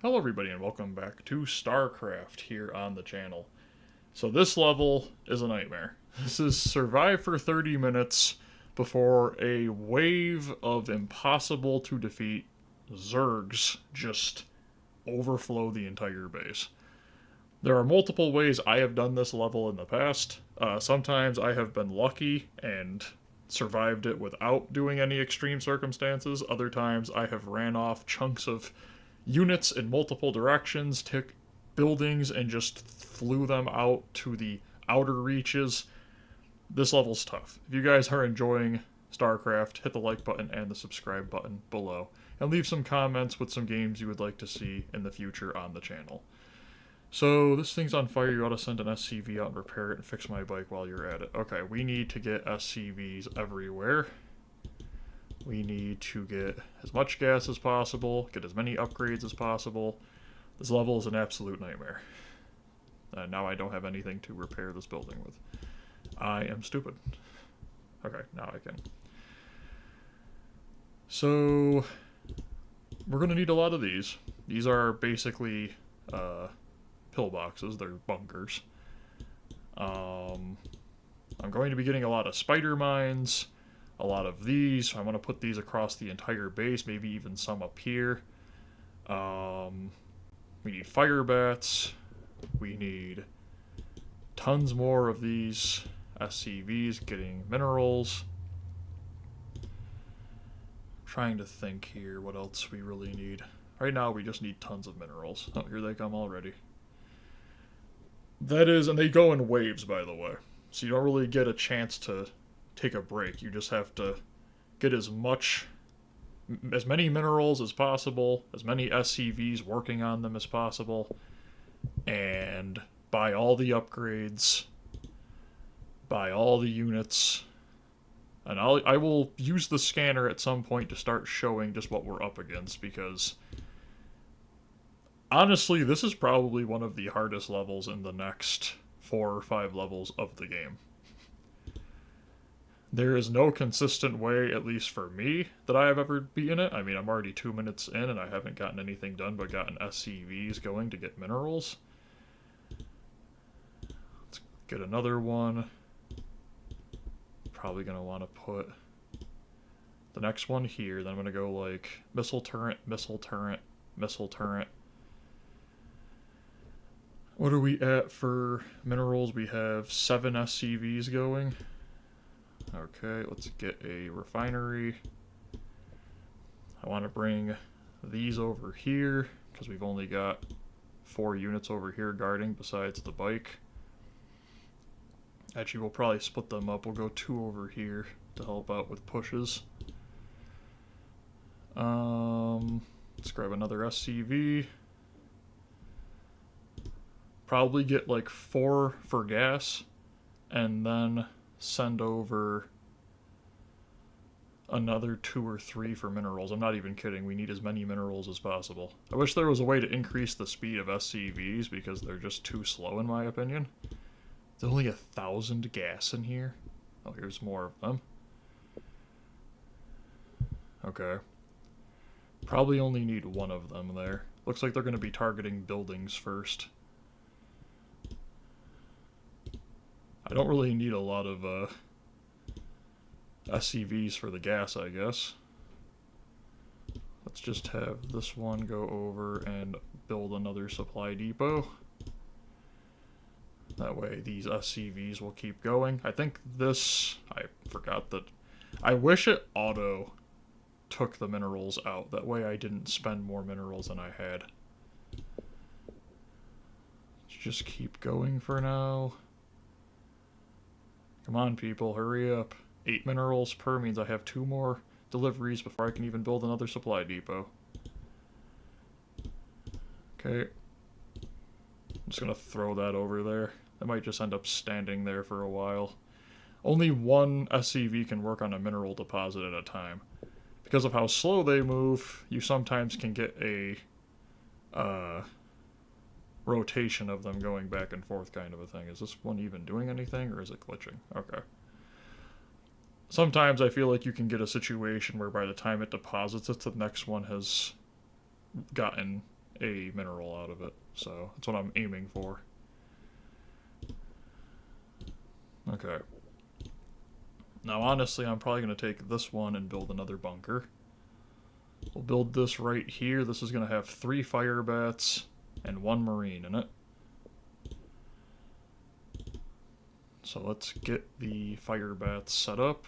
Hello everybody and welcome back to StarCraft here on the channel. So this level is a nightmare. This is survive for 30 minutes before a wave of impossible to defeat Zergs just overflow the entire base. There are multiple ways I have done this level in the past. Sometimes I have been lucky and survived it without doing any extreme circumstances. Other times I have ran off chunks of units in multiple directions, took buildings, and just flew them out to the outer reaches. This level's tough. If you guys are enjoying StarCraft, hit the like button and the subscribe button below, and leave some comments with some games you would like to see in the future on the channel. So, this thing's on fire, you ought to send an SCV out and repair it and fix my bike while you're at it. Okay, we need to get SCVs everywhere. We need to get as much gas as possible, get as many upgrades as possible. This level is an absolute nightmare. Now I don't have anything to repair this building with. I am stupid. Okay, now I can. So, we're going to need a lot of these. These are basically pillboxes, they're bunkers. I'm going to be getting a lot of spider mines. A lot of these. I want to put these across the entire base, maybe even some up here. We need fire bats. We need tons more of these SCVs getting minerals. Trying to think here what else we really need. Right now we just need tons of minerals. Oh, here they come already. That is, and they go in waves, by the way. So you don't really get a chance to take a break. You just have to get as many minerals as possible, as many SCVs working on them as possible, and buy all the upgrades, buy all the units, and I will use the scanner at some point to start showing just what we're up against, because honestly, this is probably one of the hardest levels in the next 4 or 5 levels of the game. There is no consistent way, at least for me, that I have ever beaten it. I mean, I'm already 2 minutes in and I haven't gotten anything done but gotten SCVs going to get minerals. Let's get another one. Probably going to want to put the next one here. Then I'm going to go like missile turret, missile turret, missile turret. What are we at for minerals? We have 7 SCVs going. Okay, let's get a refinery. I want to bring these over here, because we've only got 4 units over here guarding besides the bike. Actually, we'll probably split them up. We'll go 2 over here to help out with pushes. Let's grab another SCV. Probably get like 4 for gas, and then send over another 2 or 3 for minerals. I'm not even kidding. We need as many minerals as possible. I wish there was a way to increase the speed of SCVs because they're just too slow in my opinion. There's only 1,000 gas in here. Oh, here's more of them. Okay. Probably only need 1 of them there. Looks like they're going to be targeting buildings first. I don't really need a lot of SCVs for the gas, I guess. Let's just have this one go over and build another supply depot. That way these SCVs will keep going. I think this... I forgot that... I wish it auto took the minerals out. That way I didn't spend more minerals than I had. Let's just keep going for now. Come on, people, hurry up. 8 minerals per means I have 2 more deliveries before I can even build another supply depot. Okay. I'm just gonna throw that over there. That might just end up standing there for a while. Only 1 SCV can work on a mineral deposit at a time. Because of how slow they move, you sometimes can get a rotation of them going back and forth kind of a thing. Is this one even doing anything, or is it glitching? Okay. Sometimes I feel like you can get a situation where by the time it deposits it, the next one has gotten a mineral out of it. So that's what I'm aiming for. Okay. Now honestly, I'm probably going to take this one and build another bunker. We'll build this right here. This is going to have 3 fire bats and 1 marine in it. So let's get the fire bats set up.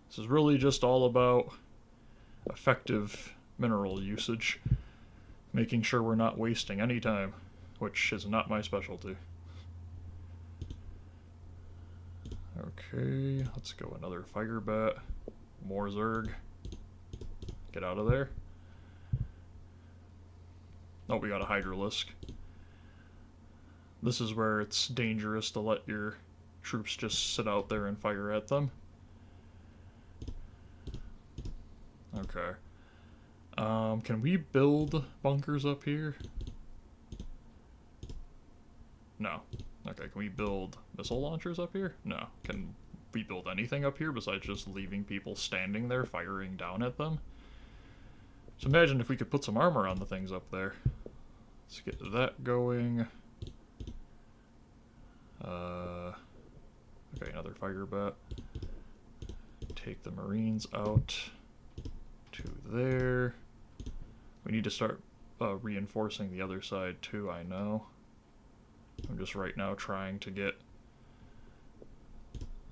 This is really just all about effective mineral usage, making sure we're not wasting any time, which is not my specialty. Okay, let's go another fire bat. More Zerg. Get out of there. Oh, we got a Hydralisk. This is where it's dangerous to let your troops just sit out there and fire at them. Okay. Can we build bunkers up here? No. Okay, can we build missile launchers up here? No. Can we build anything up here besides just leaving people standing there firing down at them? So imagine if we could put some armor on the things up there. Let's get that going. Okay, another fire bat. Take the marines out to there. We need to start reinforcing the other side too, I know. I'm just right now trying to get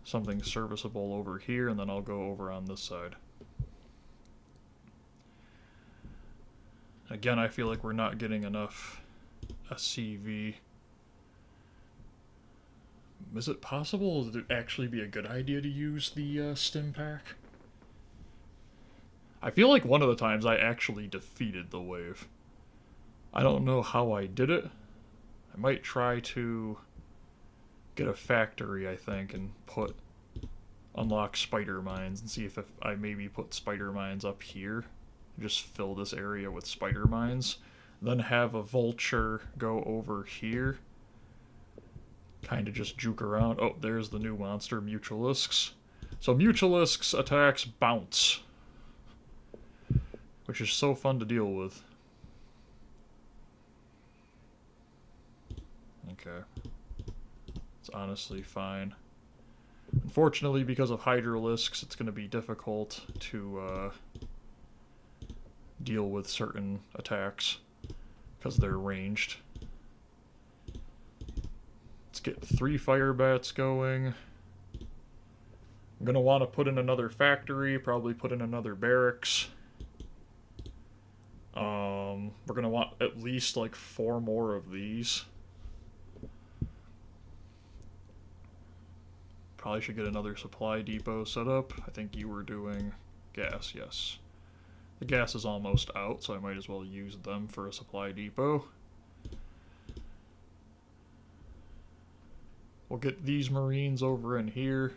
something serviceable over here, and then I'll go over on this side. Again, I feel like we're not getting enough SCV. Is it possible that it actually be a good idea to use the stim pack? I feel like one of the times I actually defeated the wave. I don't know how I did it. I might try to get a factory, I think, and unlock spider mines and see if I maybe put spider mines up here. Just fill this area with spider mines. Then have a vulture go over here. Kind of just juke around. Oh, there's the new monster, Mutualisks. So Mutualisks attacks bounce, which is so fun to deal with. Okay. It's honestly fine. Unfortunately, because of Hydralisks, it's going to be difficult to deal with certain attacks because they're ranged. Let's get 3 fire bats going. I'm going to want to put in another factory, probably put in another barracks. We're going to want at least like 4 more of these. Probably should get another supply depot set up. I think you were doing gas, yes. The gas is almost out, so I might as well use them for a supply depot. We'll get these marines over in here.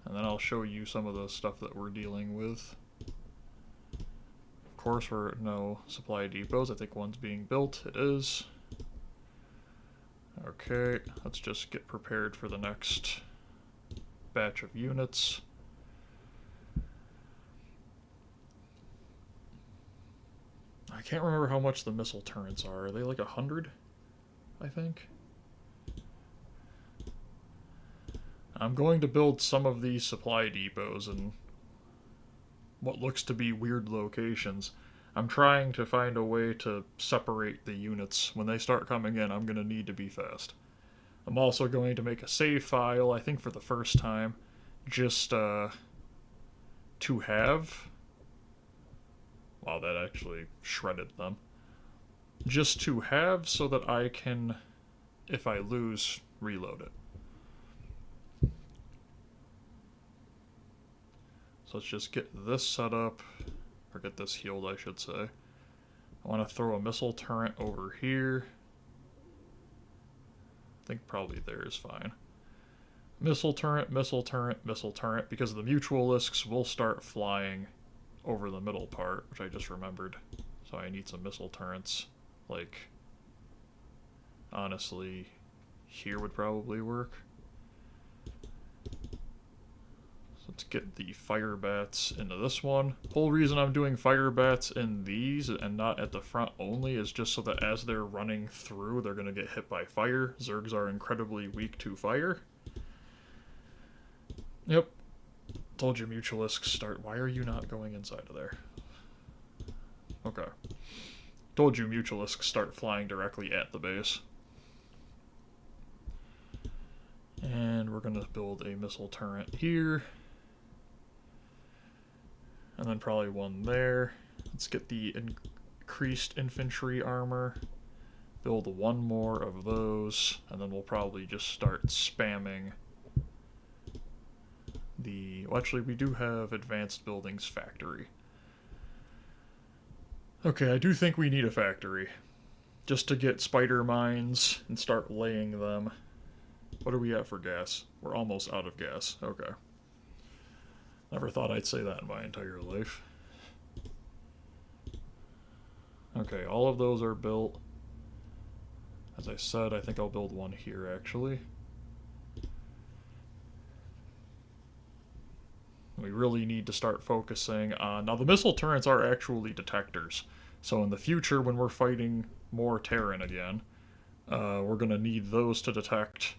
And then I'll show you some of the stuff that we're dealing with. Of course, we're no supply depots. I think one's being built. It is. Okay, let's just get prepared for the next batch of units. I can't remember how much the missile turrets are. Are they like 100? I think. I'm going to build some of these supply depots in what looks to be weird locations. I'm trying to find a way to separate the units. When they start coming in, I'm going to need to be fast. I'm also going to make a save file, I think for the first time, just to have. Wow, that actually shredded them. Just to have so that I can, if I lose, reload it. So let's just get this set up, or get this healed, I should say. I want to throw a missile turret over here. I think probably there is fine. Missile turret, missile turret, missile turret, because the Mutualisks will start flying over the middle part, which I just remembered. So I need some missile turrets. Like, honestly, here would probably work. So Let's get the fire bats into this one. Whole reason I'm doing fire bats in these and not at the front only is just so that as they're running through, they're going to get hit by fire. Zergs are incredibly weak to fire. Yep. Told you mutualists start. Why are you not going inside of there? Okay. Told you mutualists start flying directly at the base. And we're going to build a missile turret here. And then probably one there. Let's get the increased infantry armor. Build one more of those. And then we'll probably just start spamming the... Well, actually, we do have advanced buildings factory. Okay, I do think we need a factory. Just to get spider mines and start laying them. What are we at for gas? We're almost out of gas. Okay. Never thought I'd say that in my entire life. Okay, all of those are built. As I said, I think I'll build one here, actually. We really need to start focusing on... Now, the missile turrets are actually detectors. So in the future, when we're fighting more Terran again, we're going to need those to detect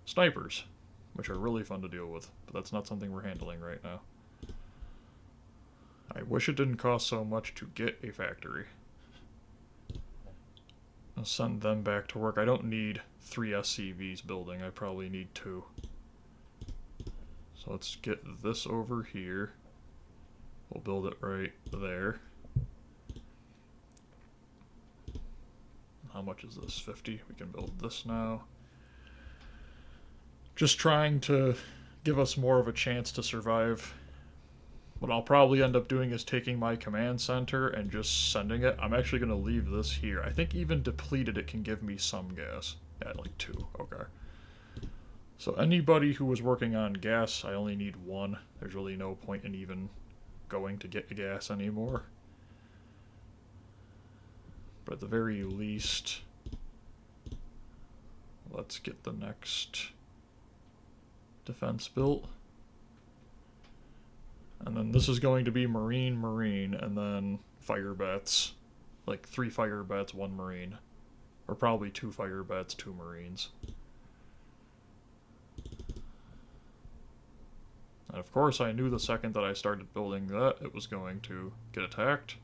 snipers, which are really fun to deal with. But that's not something we're handling right now. I wish it didn't cost so much to get a factory. I'll send them back to work. I don't need 3 SCVs building. I probably need 2. So let's get this over here. We'll build it right there. How much is this? 50? We can build this now. Just trying to give us more of a chance to survive. What I'll probably end up doing is taking my command center and just sending it. I'm actually going to leave this here. I think even depleted it can give me some gas. Yeah, like 2. Okay. So anybody who was working on gas, I only need 1. There's really no point in even going to get gas anymore. But at the very least, let's get the next defense built. And then this is going to be Marine, and then fire bats. Like 3 fire bats, 1 Marine. Or probably 2 fire bats, 2 Marines. And of course I knew the second that I started building that, it was going to get attacked.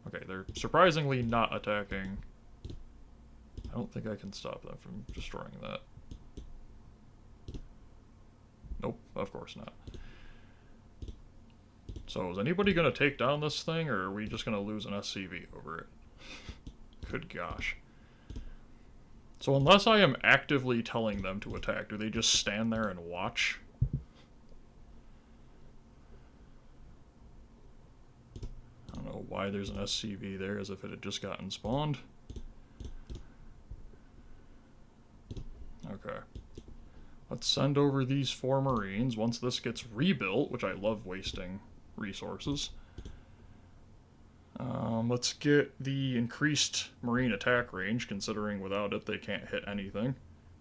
Okay, they're surprisingly not attacking. I don't think I can stop them from destroying that. Nope, of course not. So is anybody going to take down this thing, or are we just going to lose an SCV over it? Good gosh. So unless I am actively telling them to attack, do they just stand there and watch? I don't know why there's an SCV there, as if it had just gotten spawned. Okay. Let's send over these 4 Marines once this gets rebuilt, which I love wasting resources. Let's get the increased Marine attack range, considering without it they can't hit anything.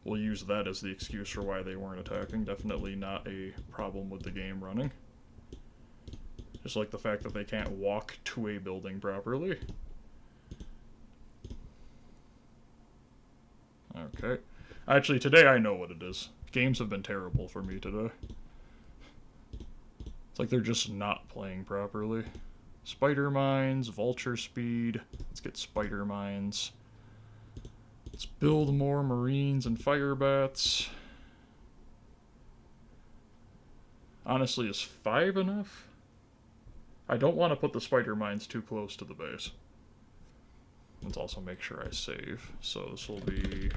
We'll use that as the excuse for why they weren't attacking. Definitely not a problem with the game running. Just like the fact that they can't walk to a building properly. Okay. Actually, today I know what it is. Games have been terrible for me today. It's like they're just not playing properly. Spider mines, vulture speed. Let's get spider mines. Let's build more Marines and fire bats. Honestly, is 5 enough? I don't want to put the spider mines too close to the base. Let's also make sure I save. So this will be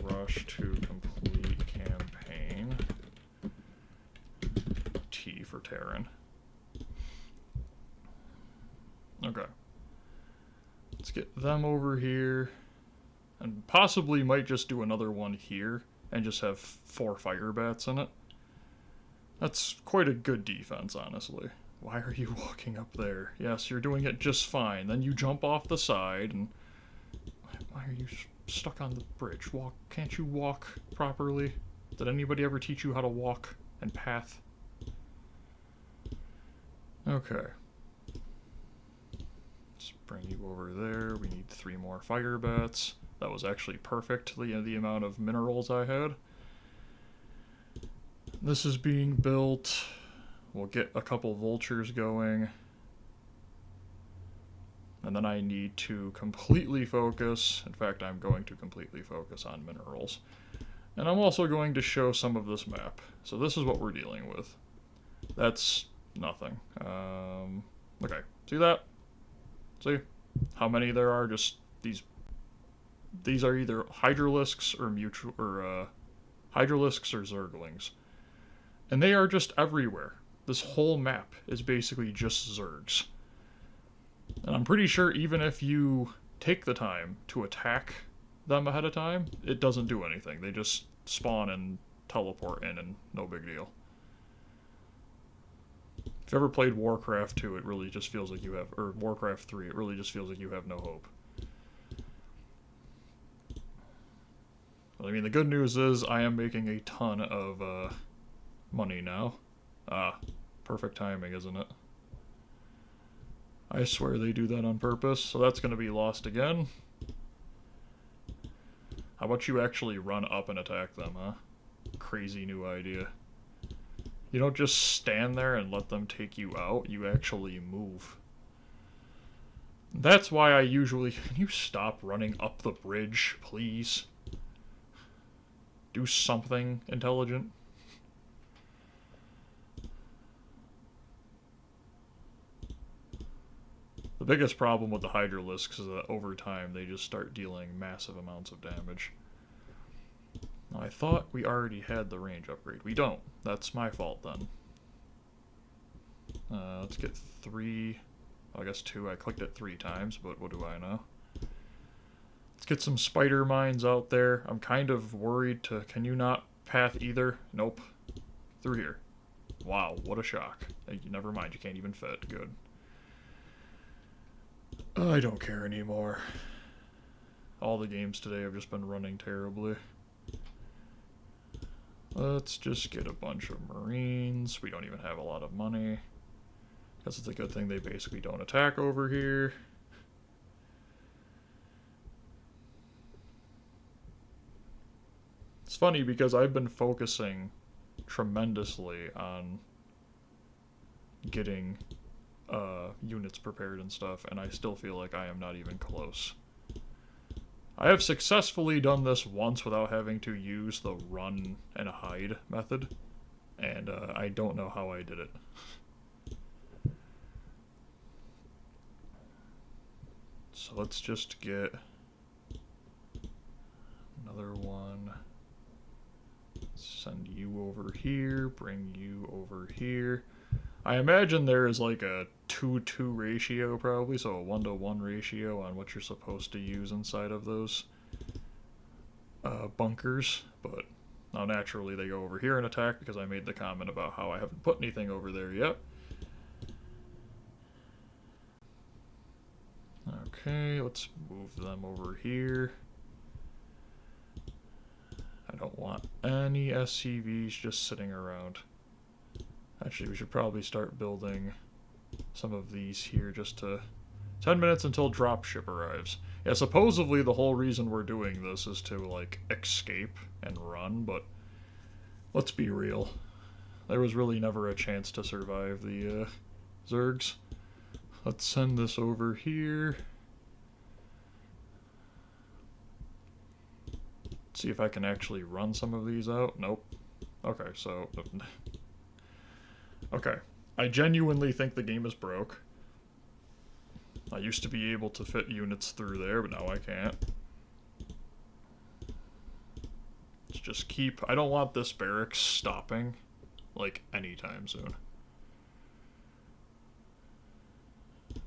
rush to complete campaign. T for Terran. Okay. Let's get them over here. And possibly might just do another one here and just have 4 fire bats in it. That's quite a good defense, honestly. Why are you walking up there? Yes, you're doing it just fine. Then you jump off the side and... Why are you stuck on the bridge? Can't you walk properly? Did anybody ever teach you how to walk and path? Okay. Let's bring you over there. We need 3 more fire bats. That was actually perfect, the amount of minerals I had. This is being built. We'll get a couple vultures going. And then I need to completely focus. In fact, I'm going to completely focus on minerals. And I'm also going to show some of this map. So this is what we're dealing with. That's nothing. Okay, see that? See how many there are? Just these are either hydralisks or hydralisks or zerglings. And they are just everywhere. This whole map is basically just zergs. And I'm pretty sure even if you take the time to attack them ahead of time, it doesn't do anything. They just spawn and teleport in and no big deal. If you ever played Warcraft 2, it really just feels like you have, or Warcraft 3, it really just feels like you have no hope. But, I mean, the good news is I am making a ton of money now. Perfect timing, isn't it? I swear they do that on purpose, so that's going to be lost again. How about you actually run up and attack them, huh? Crazy new idea. You don't just stand there and let them take you out, you actually move. That's why I usually... Can you stop running up the bridge, please? Do something intelligent. The biggest problem with the Hydralisks is that over time they just start dealing massive amounts of damage. Now, I thought we already had the range upgrade. We don't. That's my fault then. Let's get 3... I guess 2. I clicked it 3 times, but what do I know? Let's get some spider mines out there. I'm kind of worried to... Can you not path either? Nope. Through here. Wow, what a shock. Never mind, you can't even fit. Good. I don't care anymore. All the games today have just been running terribly. Let's just get a bunch of Marines. We don't even have a lot of money. Guess it's a good thing they basically don't attack over here. It's funny because I've been focusing tremendously on getting units prepared and stuff, and I still feel like I am not even close. I have successfully done this once without having to use the run and hide method, and I don't know how I did it. So let's just get another one. Send you over here, bring you over here. I imagine there is like a 2-2 ratio probably, so a 1-to-1 ratio on what you're supposed to use inside of those bunkers, but now naturally they go over here and attack because I made the comment about how I haven't put anything over there yet. Okay, let's move them over here. I don't want any SCVs just sitting around. Actually, we should probably start building some of these here just to... 10 minutes until dropship arrives. Yeah, supposedly the whole reason we're doing this is to, like, escape and run, but let's be real. There was really never a chance to survive the Zergs. Let's send this over here. See if I can actually run some of these out. Nope. Okay, so... Okay. I genuinely think the game is broke. I used to be able to fit units through there, but now I can't. Let's just keep... I don't want this barracks stopping, like, anytime soon.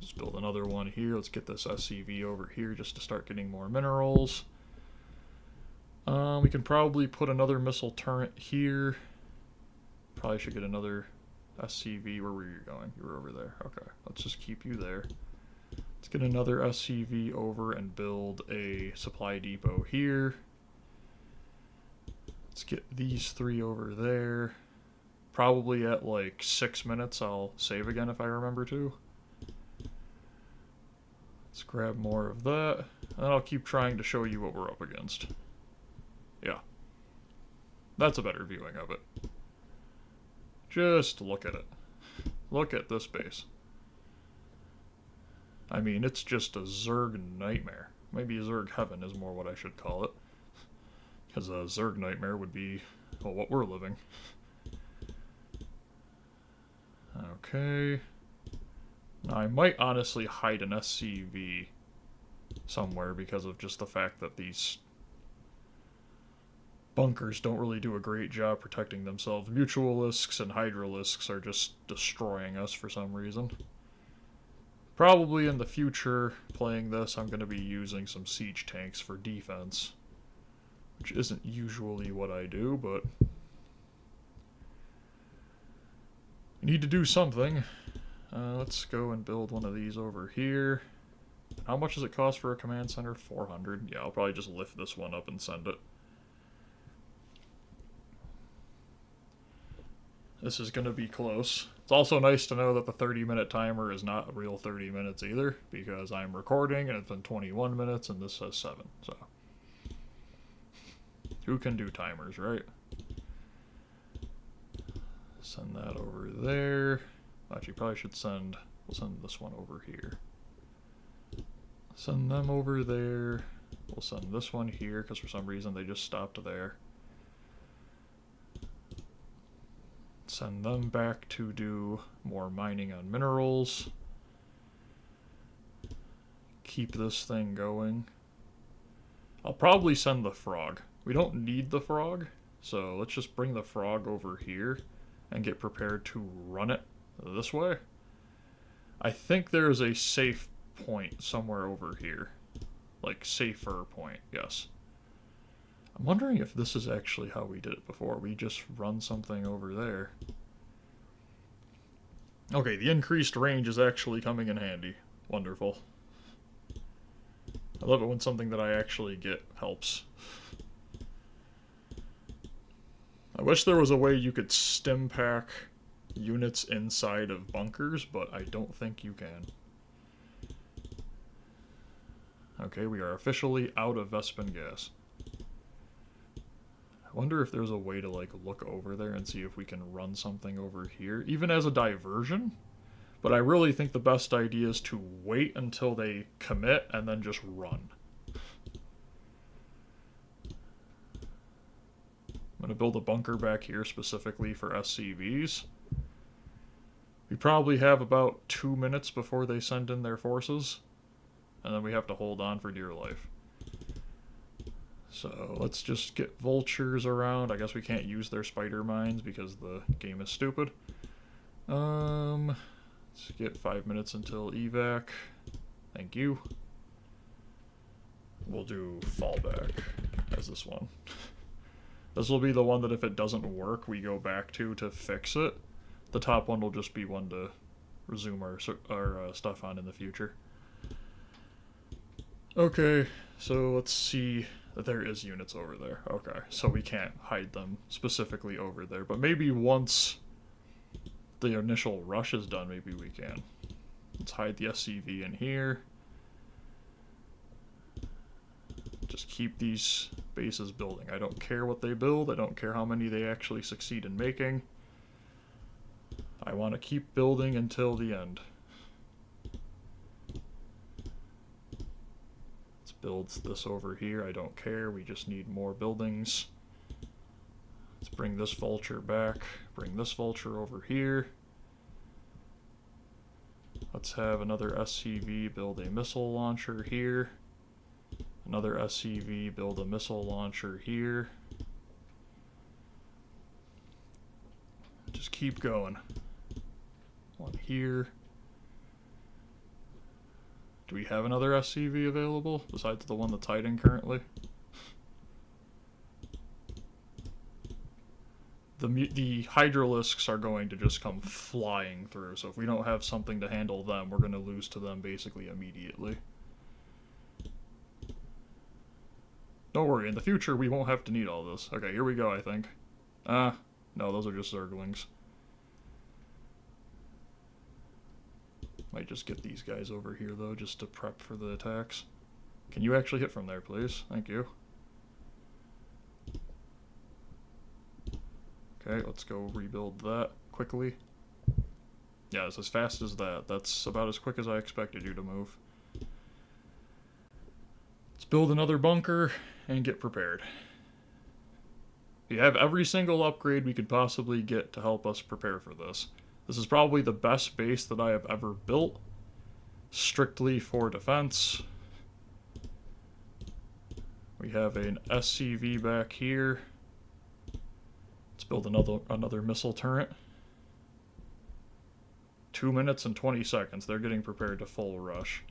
Let's build another one here. Let's get this SCV over here just to start getting more minerals. We can probably put another missile turret here. Probably should get another SCV. Where were you going? You were over there. Okay, let's just keep you there. Let's get another SCV over and build a supply depot here. Let's get these 3 over there. Probably at like 6 minutes I'll save again if I remember to. Let's grab more of that, and I'll keep trying to show you what we're up against. Yeah. That's a better viewing of it. Just look at it. Look at this base. I mean, it's just a Zerg nightmare. Maybe a Zerg heaven is more what I should call it. Because a Zerg nightmare would be, well, what we're living. Okay. Now, I might honestly hide an SCV somewhere because of just the fact that these bunkers don't really do a great job protecting themselves. Mutualisks and Hydralisks are just destroying us for some reason. Probably in the future, playing this, I'm going to be using some siege tanks for defense. Which isn't usually what I do, but we need to do something. Let's go and build one of these over here. How much does it cost for a command center? 400. Yeah, I'll probably just lift this one up and send it. This is going to be close. It's also nice to know that the 30-minute timer is not a real 30 minutes either, because I'm recording and it's been 21 minutes and this says 7, so. Who can do timers, right? Send that over there. Actually, probably should send, we'll send this one over here. Send them over there. We'll send this one here, because for some reason they just stopped there. Send them back to do more mining on minerals. Keep this thing going. I'll probably send the frog. We don't need the frog, so let's just bring the frog over here and get prepared to run it this way. I think there's a safe point somewhere over here. Like, safer point, yes. I'm wondering if this is actually how we did it before. We just run something over there. Okay, the increased range is actually coming in handy. Wonderful. I love it when something that I actually get helps. I wish there was a way you could stim pack units inside of bunkers, but I don't think you can. Okay, we are officially out of Vespin gas. I wonder if there's a way to, like, look over there and see if we can run something over here, even as a diversion. But I really think the best idea is to wait until they commit and then just run. I'm going to build a bunker back here specifically for SCVs. We probably have about 2 minutes before they send in their forces. And then we have to hold on for dear life. So let's just get vultures around. I guess we can't use their spider mines because the game is stupid. Let's get 5 minutes until evac. Thank you. We'll do fallback as this one. This will be the one that if it doesn't work, we go back to fix it. The top one will just be one to resume our stuff on in the future. Okay, so let's see that there is units over there. Okay, so we can't hide them specifically over there, but maybe once the initial rush is done, maybe we can. Let's hide the SCV in here. Just keep these bases building. I don't care what they build. I don't care how many they actually succeed in making. I want to keep building until the end. Let's build this over here. I don't care. We just need more buildings. Let's bring this vulture back. Bring this vulture over here. Let's have another SCV build a missile launcher here. Another SCV build a missile launcher here. Just keep going. One here. Do we have another SCV available besides the one that's hiding currently? The Hydralisks are going to just come flying through, so if we don't have something to handle them, we're going to lose to them basically immediately. Don't worry, in the future we won't have to need all this. Okay, here we go, I think. No, those are just Zerglings. Might just get these guys over here, though, just to prep for the attacks. Can you actually hit from there, please? Thank you. Okay, let's go rebuild that quickly. Yeah, it's as fast as that. That's about as quick as I expected you to move. Let's build another bunker and get prepared. We have every single upgrade we could possibly get to help us prepare for this. This is probably the best base that I have ever built, strictly for defense. We have an SCV back here. Let's build another missile turret. 2 minutes and 20 seconds. They're getting prepared to full rush.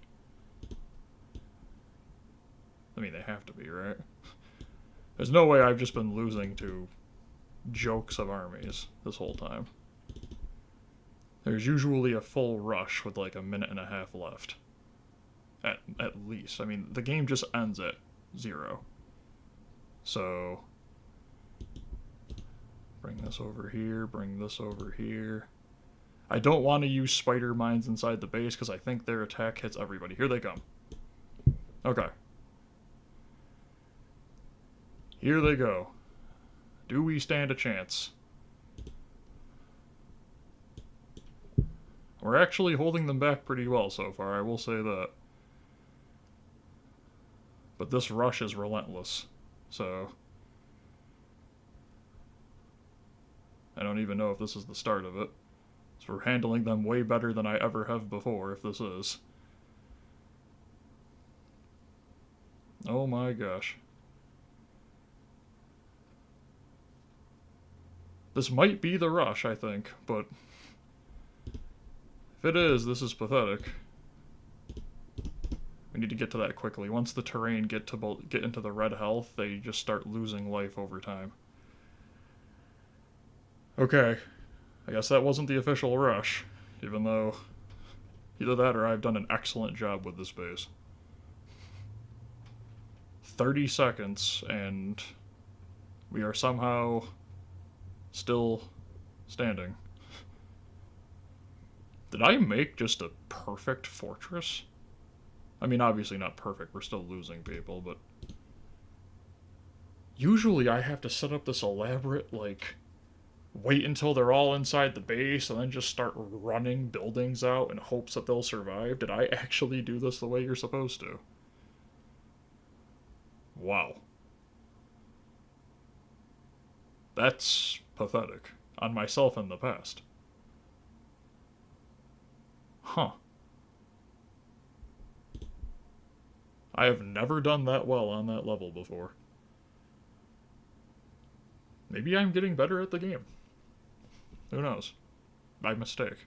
I mean, they have to be, right? There's no way I've just been losing to jokes of armies this whole time. There's usually a full rush with like a minute and a half left. At least. I mean, the game just ends at 0. So, bring this over here, bring this over here. I don't want to use spider mines inside the base because I think their attack hits everybody. Here they come. Okay. Here they go. Do we stand a chance? We're actually holding them back pretty well so far, I will say that. But this rush is relentless, so I don't even know if this is the start of it. So we're handling them way better than I ever have before, if this is. Oh my gosh. This might be the rush, I think, but if it is, this is pathetic. We need to get to that quickly. Once the terrain get into the red health, they just start losing life over time. Okay, I guess that wasn't the official rush, even though either that or I've done an excellent job with this base. 30 seconds, and we are somehow still standing. Did I make just a perfect fortress? I mean, obviously not perfect, we're still losing people, but usually I have to set up this elaborate, like, wait until they're all inside the base and then just start running buildings out in hopes that they'll survive. Did I actually do this the way you're supposed to? Wow. That's pathetic. On myself in the past. Huh. I have never done that well on that level before. Maybe I'm getting better at the game. Who knows? By mistake.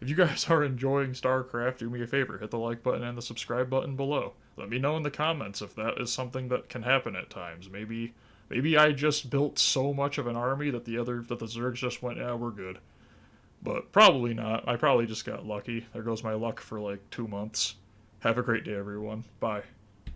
If you guys are enjoying StarCraft, do me a favor, hit the like button and the subscribe button below. Let me know in the comments if that is something that can happen at times. Maybe I just built so much of an army that the Zergs just went, yeah, we're good. But probably not. I probably just got lucky. There goes my luck for like 2 months. Have a great day, everyone. Bye.